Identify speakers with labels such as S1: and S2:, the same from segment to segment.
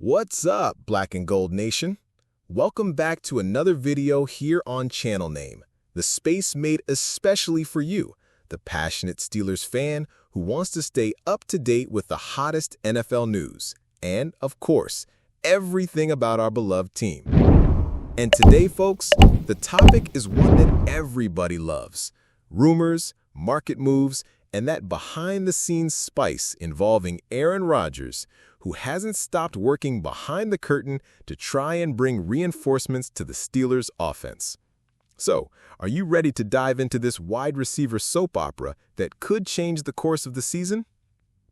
S1: What's up, Black and Gold Nation? Welcome back to another video here on Channel Name, the space made especially for you, the passionate Steelers fan who wants to stay up to date with the hottest NFL news, and, of course, everything about our beloved team. And today, folks, the topic is one that everybody loves: rumors, market moves, and that behind-the-scenes spice involving Aaron Rodgers, who hasn't stopped working behind the curtain to try and bring reinforcements to the Steelers' offense. So, are you ready to dive into this wide receiver soap opera that could change the course of the season?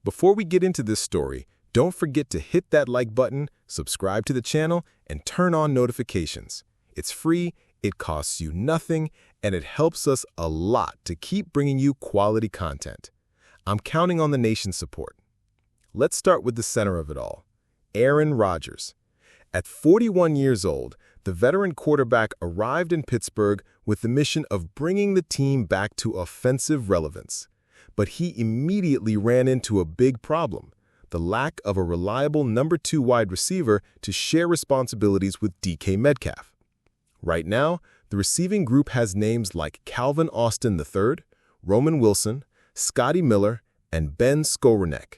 S1: Before we get into this story, don't forget to hit that like button, subscribe to the channel, and turn on notifications. It's free, it costs you nothing, and it helps us a lot to keep bringing you quality content. I'm counting on the nation's support. Let's start with the center of it all, Aaron Rodgers. At 41 years old, the veteran quarterback arrived in Pittsburgh with the mission of bringing the team back to offensive relevance. But he immediately ran into a big problem: the lack of a reliable number 2 wide receiver to share responsibilities with DK Metcalf. Right now, the receiving group has names like Calvin Austin III, Roman Wilson, Scotty Miller, and Ben Skowronek.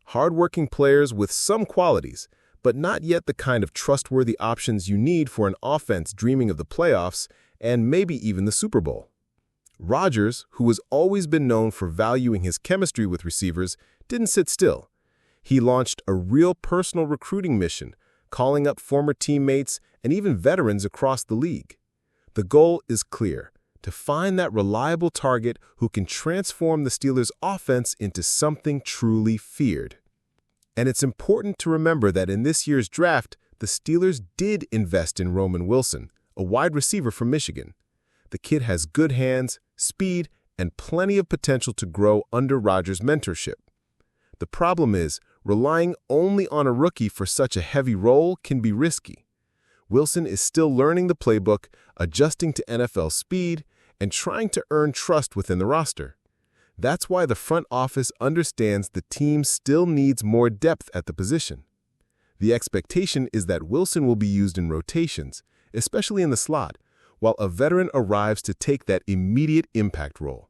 S1: Hard-working players with some qualities, but not yet the kind of trustworthy options you need for an offense dreaming of the playoffs and maybe even the Super Bowl. Rodgers, who has always been known for valuing his chemistry with receivers, didn't sit still. He launched a real personal recruiting mission, calling up former teammates and even veterans across the league. The goal is clear: to find that reliable target who can transform the Steelers' offense into something truly feared. And it's important to remember that in this year's draft, the Steelers did invest in Roman Wilson, a wide receiver from Michigan. The kid has good hands, speed, and plenty of potential to grow under Rodgers' mentorship. The problem is, relying only on a rookie for such a heavy role can be risky. Wilson is still learning the playbook, adjusting to NFL speed, and trying to earn trust within the roster. That's why the front office understands the team still needs more depth at the position. The expectation is that Wilson will be used in rotations, especially in the slot, while a veteran arrives to take that immediate impact role.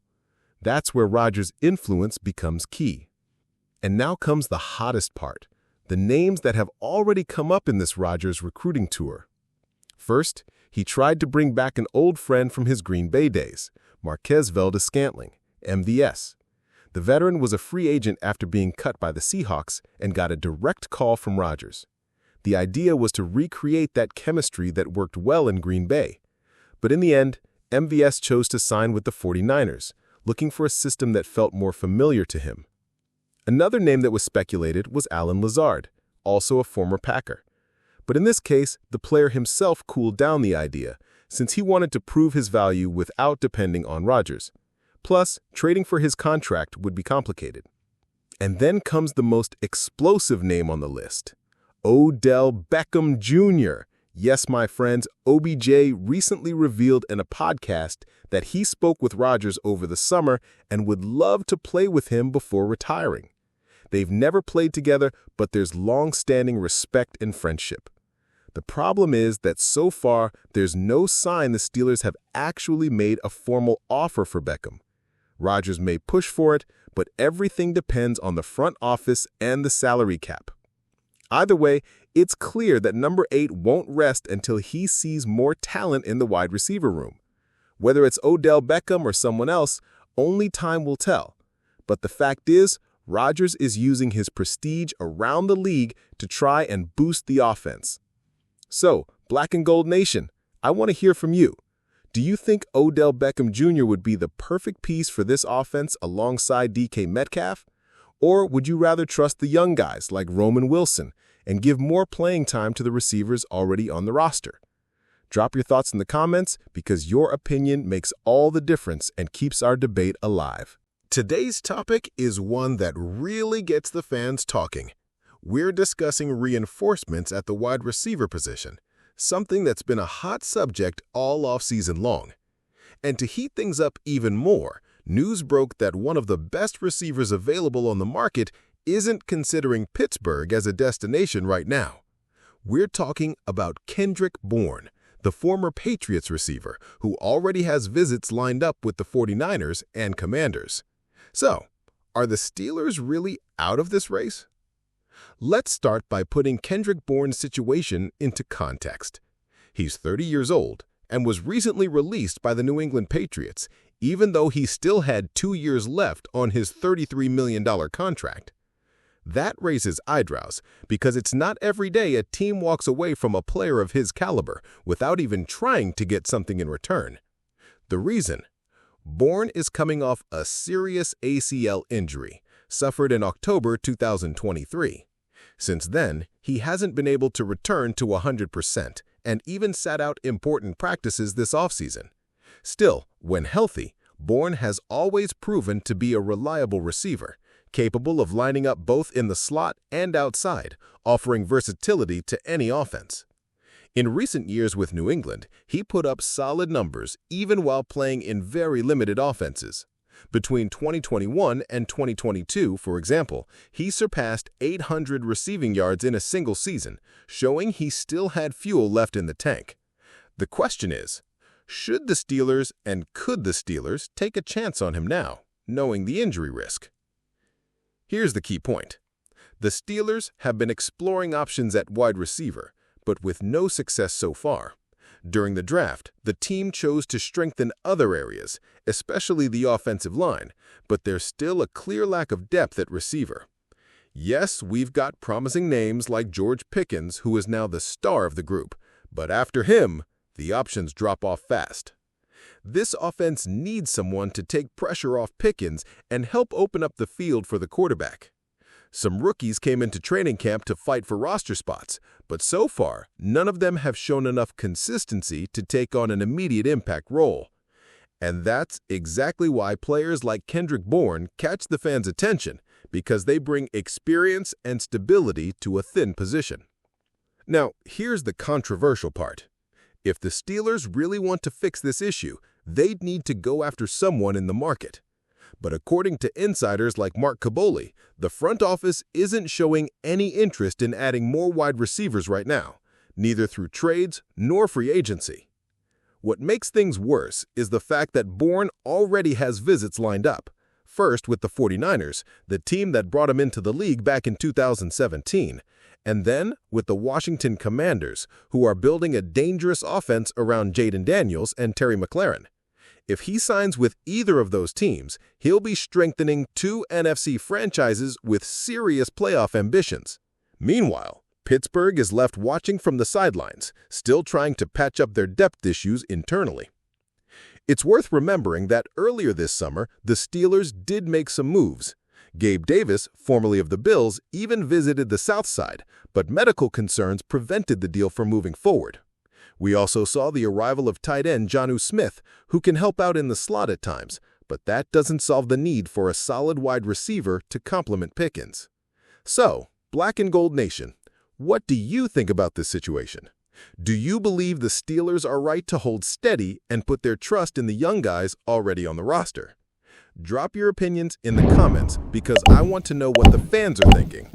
S1: That's where Rodgers' influence becomes key. And now comes the hottest part: the names that have already come up in this Rodgers recruiting tour. First, he tried to bring back an old friend from his Green Bay days, Marquez Valdes-Scantling, MVS. The veteran was a free agent after being cut by the Seahawks and got a direct call from Rodgers. The idea was to recreate that chemistry that worked well in Green Bay. But in the end, MVS chose to sign with the 49ers, looking for a system that felt more familiar to him. Another name that was speculated was Allen Lazard, also a former Packer. But in this case, the player himself cooled down the idea, since he wanted to prove his value without depending on Rodgers. Plus, trading for his contract would be complicated. And then comes the most explosive name on the list: Odell Beckham Jr. Yes, my friends, OBJ recently revealed in a podcast that he spoke with Rodgers over the summer and would love to play with him before retiring. They've never played together, but there's long-standing respect and friendship. The problem is that so far, there's no sign the Steelers have actually made a formal offer for Beckham. Rodgers may push for it, but everything depends on the front office and the salary cap. Either way, it's clear that number 8 won't rest until he sees more talent in the wide receiver room. Whether it's Odell Beckham or someone else, only time will tell. But the fact is, Rodgers is using his prestige around the league to try and boost the offense. So, Black and Gold Nation, I want to hear from you. Do you think Odell Beckham Jr. would be the perfect piece for this offense alongside DK Metcalf? Or would you rather trust the young guys like Roman Wilson and give more playing time to the receivers already on the roster? Drop your thoughts in the comments, because your opinion makes all the difference and keeps our debate alive. Today's topic is one that really gets the fans talking. We're discussing reinforcements at the wide receiver position, something that's been a hot subject all offseason long. And to heat things up even more, news broke that one of the best receivers available on the market isn't considering Pittsburgh as a destination right now. We're talking about Kendrick Bourne, the former Patriots receiver who already has visits lined up with the 49ers and Commanders. So, are the Steelers really out of this race? Let's start by putting Kendrick Bourne's situation into context. He's 30 years old and was recently released by the New England Patriots, even though he still had 2 years left on his $33 million contract. That raises eyebrows because it's not every day a team walks away from a player of his caliber without even trying to get something in return. The reason? Bourne is coming off a serious ACL injury, suffered in October 2023. Since then, he hasn't been able to return to 100% and even sat out important practices this offseason. Still, when healthy, Bourne has always proven to be a reliable receiver, capable of lining up both in the slot and outside, offering versatility to any offense. In recent years with New England, he put up solid numbers even while playing in very limited offenses. Between 2021 and 2022, for example, he surpassed 800 receiving yards in a single season, showing he still had fuel left in the tank. The question is, should the Steelers and could the Steelers take a chance on him now, knowing the injury risk? Here's the key point. The Steelers have been exploring options at wide receiver, but with no success so far. During the draft, the team chose to strengthen other areas, especially the offensive line, but there's still a clear lack of depth at receiver. Yes, we've got promising names like George Pickens, who is now the star of the group, but after him, the options drop off fast. This offense needs someone to take pressure off Pickens and help open up the field for the quarterback. Some rookies came into training camp to fight for roster spots, but so far, none of them have shown enough consistency to take on an immediate impact role. And that's exactly why players like Kendrick Bourne catch the fans' attention, because they bring experience and stability to a thin position. Now, here's the controversial part. If the Steelers really want to fix this issue, they'd need to go after someone in the market. But according to insiders like Mark Kaboly, the front office isn't showing any interest in adding more wide receivers right now, neither through trades nor free agency. What makes things worse is the fact that Bourne already has visits lined up, first with the 49ers, the team that brought him into the league back in 2017, and then with the Washington Commanders, who are building a dangerous offense around Jaden Daniels and Terry McLaurin. If he signs with either of those teams, he'll be strengthening two NFC franchises with serious playoff ambitions. Meanwhile, Pittsburgh is left watching from the sidelines, still trying to patch up their depth issues internally. It's worth remembering that earlier this summer, the Steelers did make some moves. Gabe Davis, formerly of the Bills, even visited the South Side, but medical concerns prevented the deal from moving forward. We also saw the arrival of tight end Jonnu Smith, who can help out in the slot at times, but that doesn't solve the need for a solid wide receiver to complement Pickens. So, Black and Gold Nation, what do you think about this situation? Do you believe the Steelers are right to hold steady and put their trust in the young guys already on the roster? Drop your opinions in the comments because I want to know what the fans are thinking.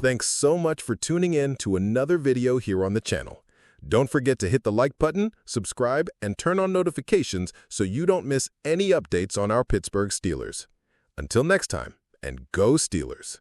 S1: Thanks so much for tuning in to another video here on the channel. Don't forget to hit the like button, subscribe, and turn on notifications so you don't miss any updates on our Pittsburgh Steelers. Until next time, and go Steelers!